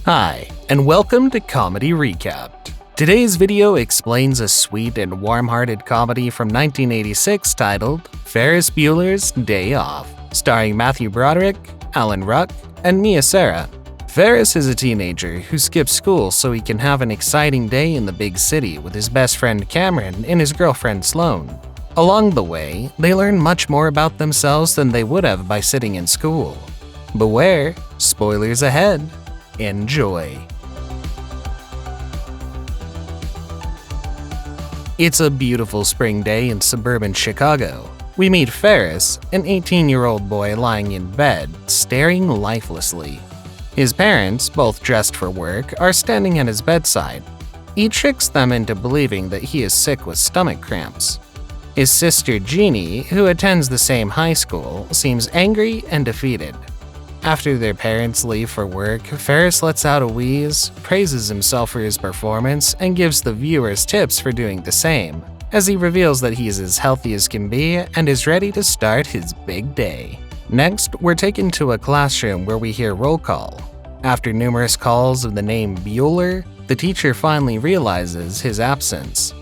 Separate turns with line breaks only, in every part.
Hi, and welcome to Comedy Recapped. Today's video explains a sweet and warm-hearted comedy from 1986 titled Ferris Bueller's Day Off, starring Matthew Broderick, Ruck and Mia Sara. Ferris is a teenager who skips school so he can have an exciting day in the big city with his best friend Cameron and his girlfriend Sloane. Along the way, they learn much more about themselves than they would have by sitting in school. Beware, spoilers ahead. Enjoy. It's a beautiful spring day in suburban Chicago. We meet Ferris, an 18-year-old boy lying in bed, staring lifelessly. His parents, both dressed for work, are standing at his bedside. He tricks them into believing that he is sick with stomach cramps. His sister Jeannie, who attends the same high school, seems angry and defeated. After their parents leave for work, Ferris lets out a wheeze, praises himself for his performance, and gives the viewers tips for doing the same, as he reveals that he is as healthy as can be and is ready to start his big day. Next, we're taken to a classroom where we hear roll call. After numerous calls of the name Bueller, the teacher finally realizes his absence.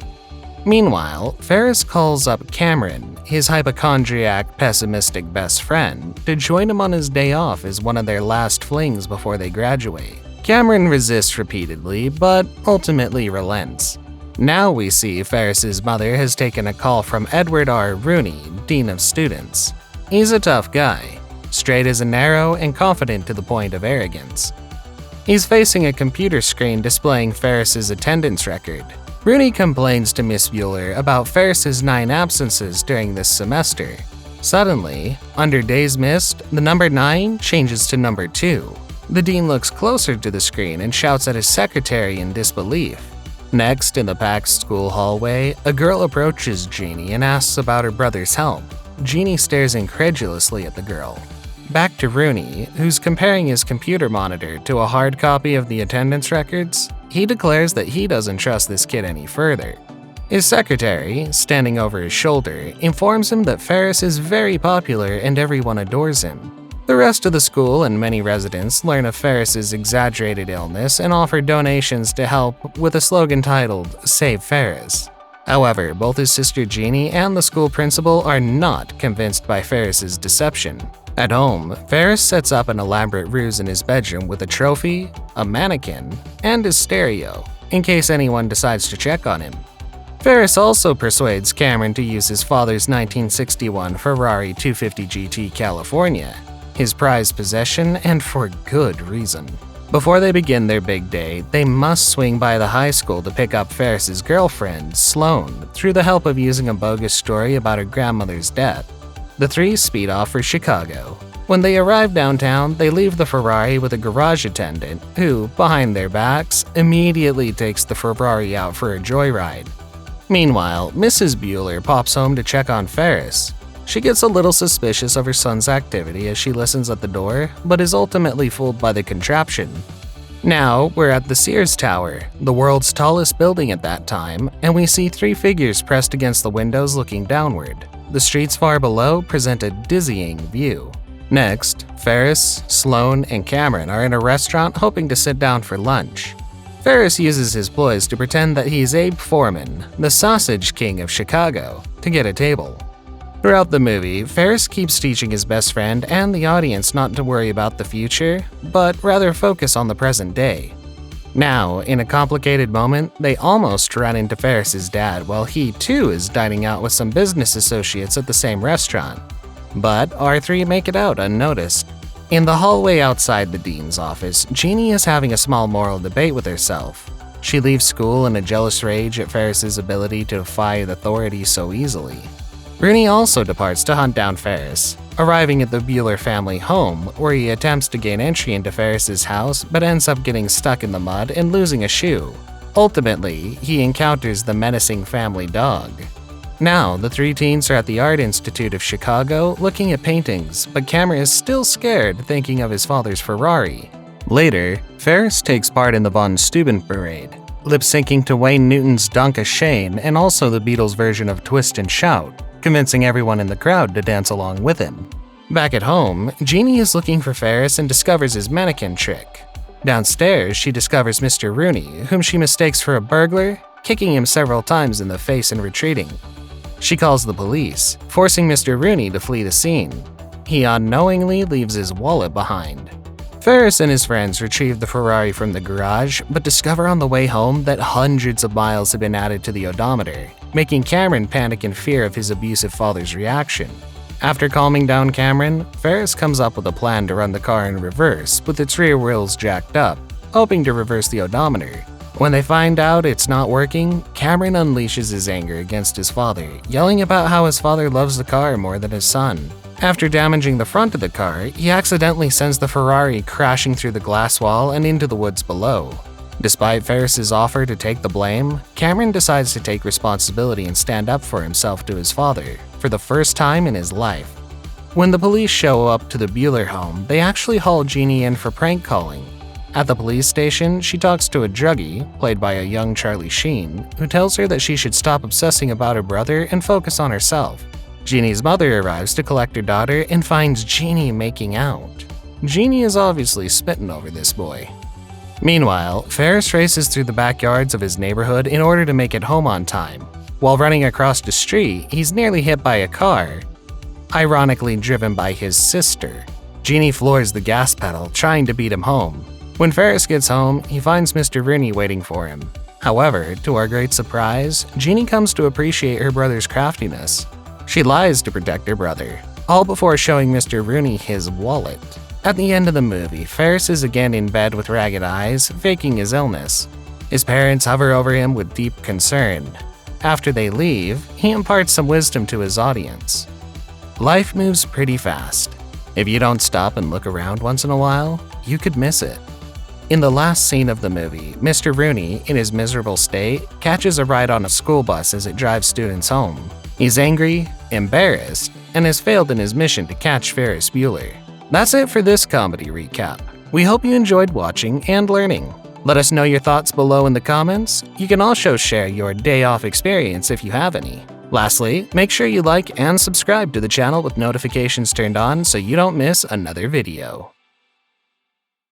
Meanwhile, Ferris calls up Cameron, his hypochondriac, pessimistic best friend, to join him on his day off as one of their last flings before they graduate. Cameron resists repeatedly, but ultimately relents. Now we see Ferris's mother has taken a call from Edward R. Rooney, Dean of Students. He's a tough guy, straight as an arrow and confident to the point of arrogance. He's facing a computer screen displaying Ferris's attendance record. Rooney complains to Miss Bueller about Ferris's 9 absences during this semester. Suddenly, under days missed, the number 9 changes to number 2. The dean looks closer to the screen and shouts at his secretary in disbelief. Next, in the packed school hallway, a girl approaches Jeannie and asks about her brother's health. Jeannie stares incredulously at the girl. Back to Rooney, who's comparing his computer monitor to a hard copy of the attendance records. He declares that he doesn't trust this kid any further. His secretary, standing over his shoulder, informs him that Ferris is very popular and everyone adores him. The rest of the school and many residents learn of Ferris's exaggerated illness and offer donations to help with a slogan titled Save Ferris. However, both his sister Jeannie and the school principal are not convinced by Ferris's deception. At home, Ferris sets up an elaborate ruse in his bedroom with a trophy, a mannequin, and his stereo, in case anyone decides to check on him. Ferris also persuades Cameron to use his father's 1961 Ferrari 250 GT California, his prized possession, and for good reason. Before they begin their big day, they must swing by the high school to pick up Ferris's girlfriend, Sloane, through the help of using a bogus story about her grandmother's death. The three speed off for Chicago. When they arrive downtown, they leave the Ferrari with a garage attendant who, behind their backs, immediately takes the Ferrari out for a joyride. Meanwhile, Mrs. Bueller pops home to check on Ferris. She gets a little suspicious of her son's activity as she listens at the door, but is ultimately fooled by the contraption. Now, we're at the Sears Tower, the world's tallest building at that time, and we see 3 figures pressed against the windows looking downward. The streets far below present a dizzying view. Next, Ferris, Sloane, and Cameron are in a restaurant hoping to sit down for lunch. Ferris uses his poise to pretend that he's Abe Foreman, the sausage king of Chicago, to get a table. Throughout the movie, Ferris keeps teaching his best friend and the audience not to worry about the future, but rather focus on the present day. Now, in a complicated moment, they almost run into Ferris's dad while he too is dining out with some business associates at the same restaurant. But R3 make it out unnoticed. In the hallway outside the dean's office, Jeannie is having a small moral debate with herself. She leaves school in a jealous rage at Ferris's ability to defy the authority so easily. Rooney also departs to hunt down Ferris, arriving at the Bueller family home, where he attempts to gain entry into Ferris's house but ends up getting stuck in the mud and losing a shoe. Ultimately, he encounters the menacing family dog. Now, the 3 teens are at the Art Institute of Chicago looking at paintings, but Cameron is still scared thinking of his father's Ferrari. Later, Ferris takes part in the Von Steuben parade, lip-syncing to Wayne Newton's Danke Shane and also the Beatles' version of Twist and Shout, convincing everyone in the crowd to dance along with him. Back at home, Jeannie is looking for Ferris and discovers his mannequin trick. Downstairs, she discovers Mr. Rooney, whom she mistakes for a burglar, kicking him several times in the face and retreating. She calls the police, forcing Mr. Rooney to flee the scene. He unknowingly leaves his wallet behind. Ferris and his friends retrieve the Ferrari from the garage, but discover on the way home that hundreds of miles have been added to the odometer, making Cameron panic in fear of his abusive father's reaction. After calming down Cameron, Ferris comes up with a plan to run the car in reverse with its rear wheels jacked up, hoping to reverse the odometer. When they find out it's not working, Cameron unleashes his anger against his father, yelling about how his father loves the car more than his son. After damaging the front of the car, he accidentally sends the Ferrari crashing through the glass wall and into the woods below. Despite Ferris's offer to take the blame, Cameron decides to take responsibility and stand up for himself to his father, for the first time in his life. When the police show up to the Bueller home, they actually haul Jeannie in for prank calling. At the police station, she talks to a druggie, played by a young Charlie Sheen, who tells her that she should stop obsessing about her brother and focus on herself. Jeannie's mother arrives to collect her daughter and finds Jeannie making out. Jeannie is obviously smitten over this boy. Meanwhile, Ferris races through the backyards of his neighborhood in order to make it home on time. While running across the street, he's nearly hit by a car, ironically driven by his sister. Jeannie floors the gas pedal, trying to beat him home. When Ferris gets home, he finds Mr. Rooney waiting for him. However, to our great surprise, Jeannie comes to appreciate her brother's craftiness. She lies to protect her brother, all before showing Mr. Rooney his wallet. At the end of the movie, Ferris is again in bed with ragged eyes, faking his illness. His parents hover over him with deep concern. After they leave, he imparts some wisdom to his audience. Life moves pretty fast. If you don't stop and look around once in a while, you could miss it. In the last scene of the movie, Mr. Rooney, in his miserable state, catches a ride on a school bus as it drives students home. He's angry, embarrassed, and has failed in his mission to catch Ferris Bueller. That's it for this comedy recap. We hope you enjoyed watching and learning. Let us know your thoughts below in the comments. You can also share your day off experience if you have any. Lastly, make sure you like and subscribe to the channel with notifications turned on so you don't miss another video.